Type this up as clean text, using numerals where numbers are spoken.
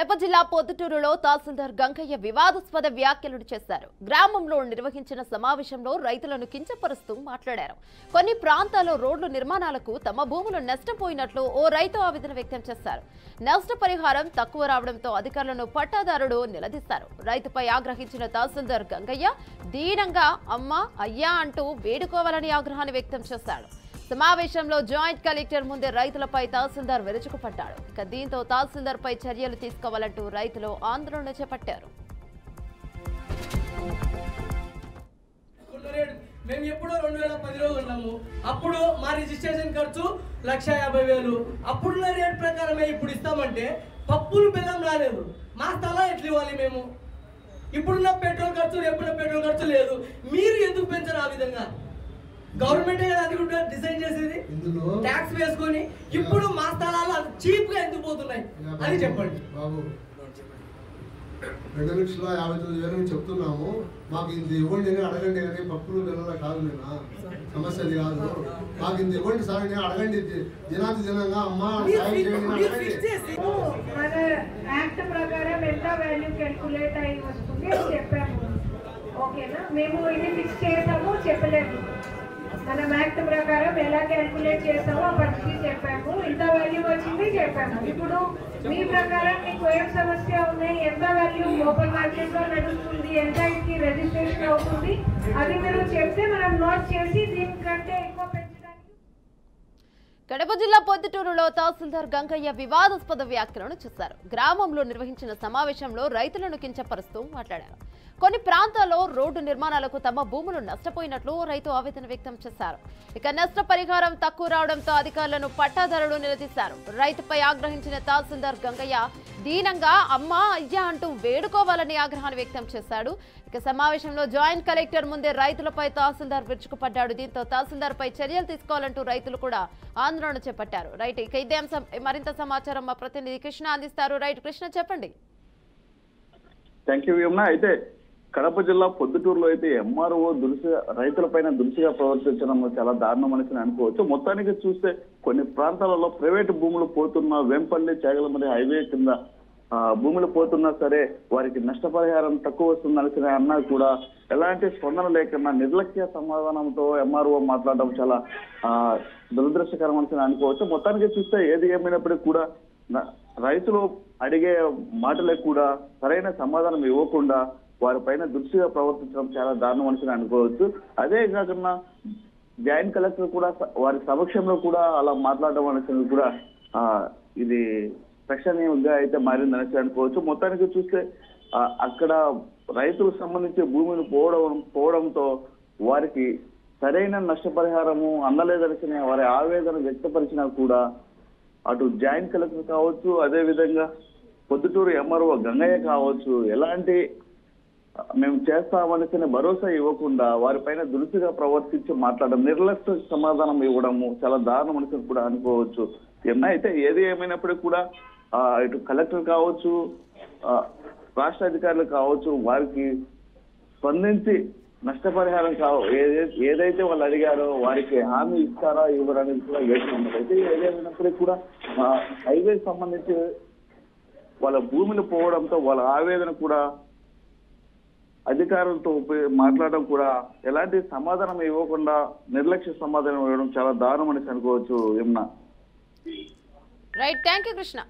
కడప జిల్లా పొద్దుటూరులో తహసీల్దార్ గంగయ్య వివాదాస్పద వ్యాఖ్యలు చేశారు. గ్రామంలో నిర్వహించిన సమావేశంలో రైతులను కించపరుస్తూ మాట్లాడారు. కొన్ని ప్రాంతాల్లో రోడ్లు నిర్మాణాలకు తమ భూములు నష్టపోయినట్లు ఓ రైతు ఆవేదన వ్యక్తం చేశారు. నష్టపరిహారం తక్కువ రావడంతో అధికారులను పట్టాదారుడు నిలదీశారు. రైతుపై ఆగ్రహించిన తహసీల్దార్ గంగయ్య దీనంగా అమ్మ అయ్యా అంటూ వేడుకోవాలని ఆగ్రహాన్ని వ్యక్తం చేశాడు. సమావేశంలో జాయింట్ కలెక్టర్ ముందే రైతులపై తహసీల్దార్ విరుచుకుపడ్డాడు. ఇక దీంతో తహసీల్దార్ పై చర్యలు తీసుకోవాలంటూ రైతులు ఆందోళన చేపట్టారు. మేము ఎప్పుడో 2010లో ఉన్నాము. అప్పుడు మా రిజిస్ట్రేషన్ ఖర్చు 1,50,000. అప్పుడున్న రేట్ ప్రకారమే ఇప్పుడు ఇస్తామంటే పప్పులు బెల్లం రాలేదు. మా స్థలం ఎట్లా ఇవ్వాలి మేము? ఇప్పుడున్న పెట్రోల్ ఖర్చు ఎప్పుడున్న పెట్రోల్ ఖర్చు లేదు. మీరు ఎందుకు పెంచరు ఆ విధంగా? గవర్నమెంట్ అది కూడా డిసైడ్ చేసేది ట్యాక్స్ వేసుకొని. ఇప్పుడు మా స్థలాలు చీప్ గా ఎందుకు పోతున్నాయి అని చెప్పండి బాబు. 2,59,000 చెప్తున్నాము. మాకు ఇంత ఇవ్వండి అని అడగండి కానీ పప్పులు పిల్లల కాదు. నేను సమస్యది కాదు. మాకు ఇంత ఇవ్వండి సార్ అని అడగండి. దినాది దినంగా అమ్మ సాయం చేయండి. మన యాక్ట్ ప్రకారం ఎంత వాల్యూ క్యాల్కులేట్ అయి వస్తుంది అని చెప్పాము. ఓకేనా? మేము ఇది ఫిక్స్ చేసాము చెప్పలేదు. మనం యాక్ట్ ప్రకారం ఎలా క్యాల్కులేట్ చేస్తామో అప్పటికి చెప్పాము. ఇంత వాల్యూ వచ్చింది చెప్పాము. ఇప్పుడు మీ ప్రకారం మీకు ఏం సమస్య ఉన్నాయి, ఎంత వాల్యూ ఓపెన్ మార్కెట్ లో నడుస్తుంది, ఎంత ఇది రిజిస్ట్రేషన్ అవుతుంది, అది మీరు చెప్తే మనం నోట్ చేసి దీనికంటే ఎక్కువ పెంచడానికి. కడప జిల్లా పొద్దుటూరులో తహసీల్దార్ గంగయ్య వివాదాస్పద వ్యాఖ్యలను చేశారు. గ్రామంలో నిర్వహించిన సమావేశంలో రైతులను కించపరుస్తూ మాట్లాడారు. కొన్ని ప్రాంతాల్లో రోడ్డు నిర్మాణాలకు తమ భూములు నష్టపోయినట్లు రైతు ఆవేదన వ్యక్తం చేశారు. ఇక నష్టపరిహారం తక్కువ రావడంతో అధికారులను పట్టాదారులు నిలదీశారు. రైతుపై ఆగ్రహించిన తహసీల్దార్ గంగయ్య దీనంగా అమ్మ అయ్యా అంటూ వేడుకోవాలని ఆగ్రహాన్ని వ్యక్తం చేశాడు. ఇక సమావేశంలో జాయింట్ కలెక్టర్ ముందే రైతులపై తహసీల్దార్ విరుచుకుపడ్డాడు. దీంతో తహసీల్దార్ పై చర్యలు తీసుకోవాలంటూ రైతులు కూడా ఆందోళన చేపట్టారు. రైట్, ఇక ఇదే అంశం మరింత సమాచారం మా ప్రతినిధి కృష్ణ అందిస్తారు. రైట్ కృష్ణ, చెప్పండి. Thank you Yamuna. అయితే కడప జిల్లా పొద్దుటూరులో అయితే ఎంఆర్ఓ రైతులపైన దురుసుగా ప్రవర్తించడం చాలా దారుణం అని అనుకోవచ్చు. మొత్తానికి చూస్తే కొన్ని ప్రాంతాలలో ప్రైవేటు భూములు పోతున్న వెంపల్లి చేగలమరి హైవే కింద భూములు పోతున్నా సరే వారికి నష్టపరిహారం తక్కువ వస్తుందని అన్నా కూడా ఎలాంటి స్పందన లేకుండా నిర్లక్ష్య సమాధానంతో ఎంఆర్ఓ మాట్లాడడం చాలా దురదృష్టకరం అని అనుకోవచ్చు. మొత్తానికి చూస్తే ఏది ఏమైనప్పటికీ కూడా రైతులు అడిగే మాటలకు కూడా సరైన సమాధానం ఇవ్వకుండా వారిపైన దురుసుగా ప్రవర్తించడం చాలా దారుణం అని అనుకోవచ్చు. అదే కాకుండా జాయింట్ కలెక్టర్ కూడా వారి సమక్షంలో కూడా అలా మాట్లాడడం అనేది కూడా ఇది ప్రశ్నీయంగా అయితే మారిందని అనుకోవచ్చు. మొత్తానికి చూస్తే అక్కడ రైతులకు సంబంధించి భూమిని పోవడంతో వారికి సరైన నష్టపరిహారము అందలేదని వారి ఆవేదన వ్యక్తపరిచినా కూడా అటు జాయింట్ కలెక్టర్ కావచ్చు, అదే విధంగా పొద్దుటూరు ఎంఆర్ఓ గంగయ్య కావచ్చు ఎలాంటి మేము చేస్తామని భరోసా ఇవ్వకుండా వారిపైన దురుసుగా ప్రవర్తించి మాట్లాడడం, నిర్లక్ష్య సమాధానం ఇవ్వడము చాలా దారుణం అని కూడా అనుకోవచ్చు. అయితే ఏది ఏమైనప్పటికీ కూడా ఇటు కలెక్టర్ కావచ్చు, రాష్ట్ర అధికారులు కావచ్చు వారికి స్పందించి నష్టపరిహారం ఏదైతే వాళ్ళు అడిగారో వారికి హామీ ఇస్తారా ఇవ్వరనేది కూడా వేచి ఉన్నది. అయితే ఏదేమైనప్పటికీ కూడా హైవే సంబంధించి వాళ్ళ భూములు పోవడంతో వాళ్ళ ఆవేదన కూడా అధికారులతో మాట్లాడడం కూడా ఎలాంటి సమాధానం ఇవ్వకుండా నిర్లక్ష్య సమాధానం ఇవ్వడం చాలా దారుణం అని అనుకోవచ్చు. Yamuna. Right, thank you Krishna.